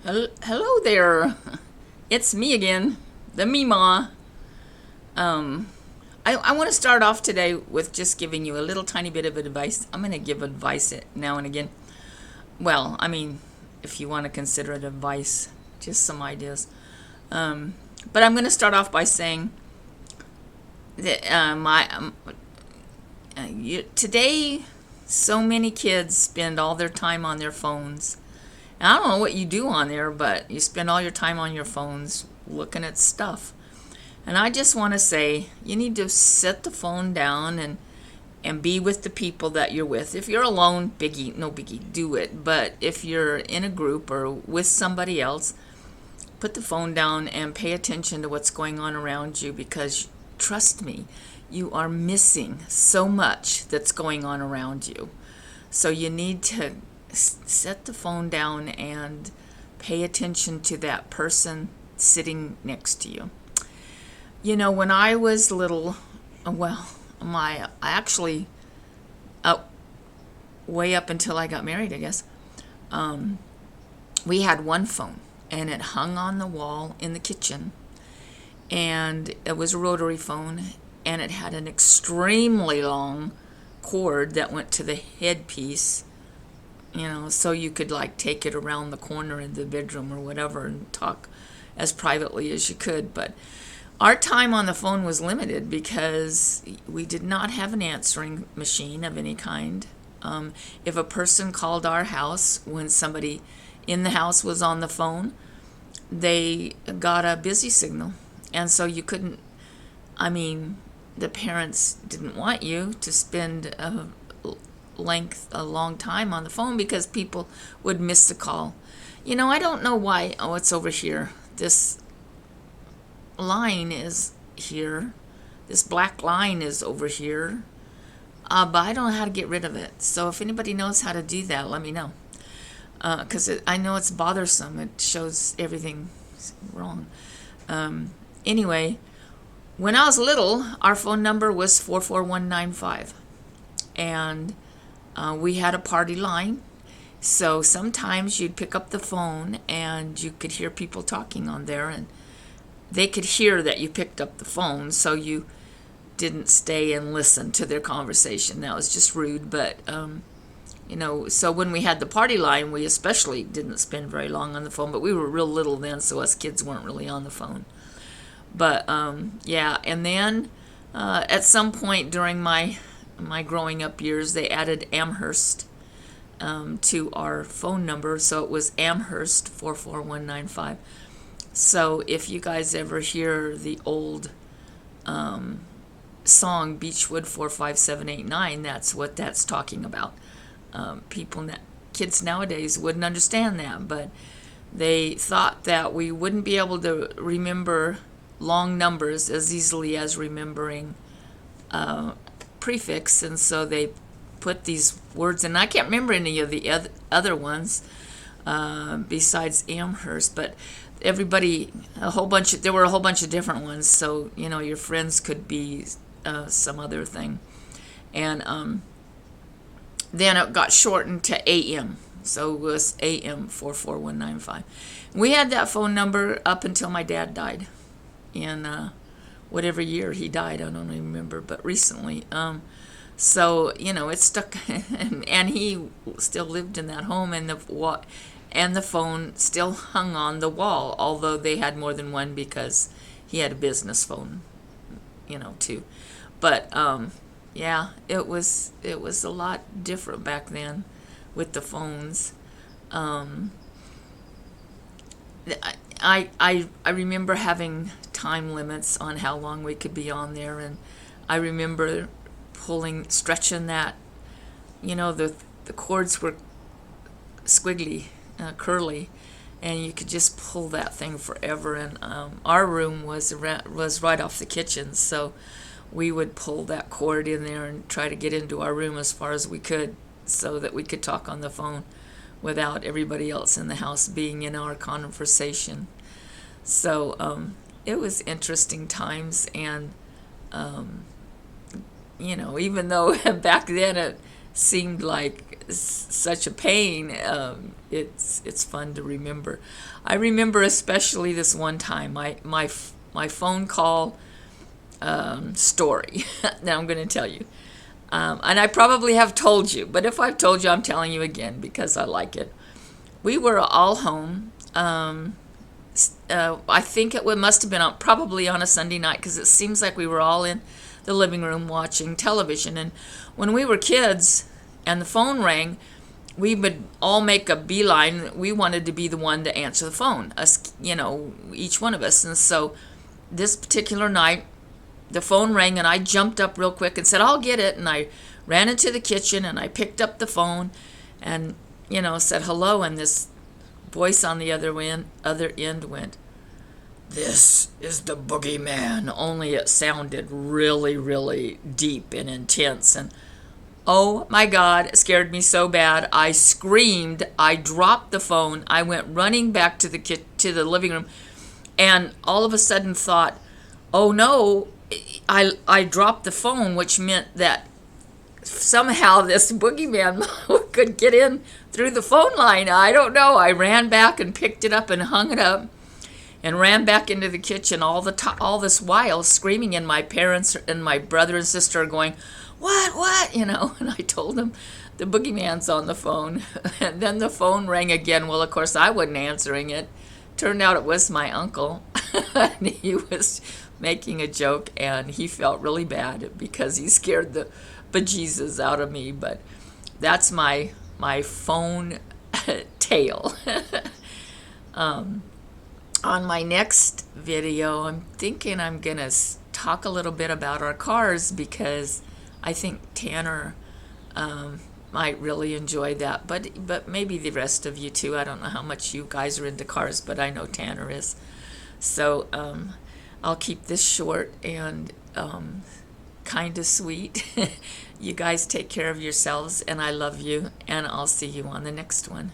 Hello there. It's me again, the Memaw. Um, I want to start off today with just giving you a little tiny bit of advice. I'm going to give advice now and again. Well, I mean, if you want to consider it advice, just some ideas. Um, but I'm going to start off by saying that today, so many kids spend all their time on their phones. And I don't know what you do on there, but you spend all your time on your phones looking at stuff. And I just want to say you need to set the phone down and be with the people that you're with. If you're alone, biggie, no biggie, do it. But if you're in a group or with somebody else, put the phone down and pay attention to what's going on around you, because trust me, you are missing so much that's going on around you. So you need to set the phone down and pay attention to that person sitting next to you. You know, when I was little, well, I actually, uh, way up until I got married, I guess, we had one phone, and it hung on the wall in the kitchen, and it was a rotary phone, and it had an extremely long cord that went to the headpiece, so you could like take it around the corner in the bedroom or whatever and talk as privately as you could. But our time on the phone was limited because we did not have an answering machine of any kind. If a person called our house when somebody in the house was on the phone, they got a busy signal. And so you couldn't, I mean, the parents didn't want you to spend a long time on the phone because people would miss the call. I don't know why. Oh, it's over here. This line is here. This black line is over here. But I don't know how to get rid of it. So if anybody knows how to do that, let me know. Because I know it's bothersome. It shows everything wrong. Anyway, when I was little, our phone number was 44195. And we had a party line. So sometimes you'd pick up the phone and you could hear people talking on there, and they could hear that you picked up the phone, so you didn't stay and listen to their conversation. That was just rude. But so when we had the party line, we especially didn't spend very long on the phone. But we were real little then, so us kids weren't really on the phone. But yeah, and then at some point during my growing up years, they added Amherst to our phone number, so it was Amherst 44195. So if you guys ever hear the old song Beechwood 45789, that's what that's talking about. Kids nowadays wouldn't understand that, but they thought that we wouldn't be able to remember long numbers as easily as remembering prefix, and so they put these words, and I can't remember any of the other ones besides Amherst, but there were a whole bunch of different ones, so your friends could be some other thing. And then it got shortened to AM, so it was AM 44195. We had that phone number up until my dad died in whatever year he died. I don't even remember, but recently. So it stuck, and he still lived in that home, and the phone still hung on the wall, although they had more than one because he had a business phone, too. But yeah, it was a lot different back then with the phones. I remember having time limits on how long we could be on there, and I remember stretching that, the cords were squiggly, curly, and you could just pull that thing forever. And our room was right off the kitchen, so we would pull that cord in there and try to get into our room as far as we could so that we could talk on the phone without everybody else in the house being in our conversation. So it was interesting times, and even though back then it seemed like such a pain. It's fun to remember. I remember especially this one time, my phone call story that I'm going to tell you. And I probably have told you, but if I've told you, I'm telling you again because I like it. We were all home. I think must have been probably on a Sunday night because it seems like we were all in the living room watching television. And when we were kids and the phone rang, we would all make a beeline. We wanted to be the one to answer the phone, each one of us. And so this particular night, the phone rang and I jumped up real quick and said, I'll get it. And I ran into the kitchen and I picked up the phone and, said hello. And this voice on the other end went, "This is the boogeyman," only it sounded really, really deep and intense. And oh my God, it scared me so bad. I screamed. I dropped the phone. I went running back to the living room and all of a sudden thought, oh no, I dropped the phone, which meant that somehow this boogeyman could get in through the phone line. I don't know. I ran back and picked it up and hung it up and ran back into the kitchen all this while screaming, and my parents and my brother and sister are going, what, and I told them the boogeyman's on the phone. And then the phone rang again. Well, of course, I wasn't answering it. Turned out it was my uncle. And he was making a joke, and he felt really bad because he scared the bejesus out of me. But that's my phone tale. On my next video, I'm thinking I'm going to talk a little bit about our cars because I think Tanner might really enjoy that, but maybe the rest of you too. I don't know how much you guys are into cars, but I know Tanner is. So I'll keep this short and kind of sweet. You guys take care of yourselves, and I love you, and I'll see you on the next one.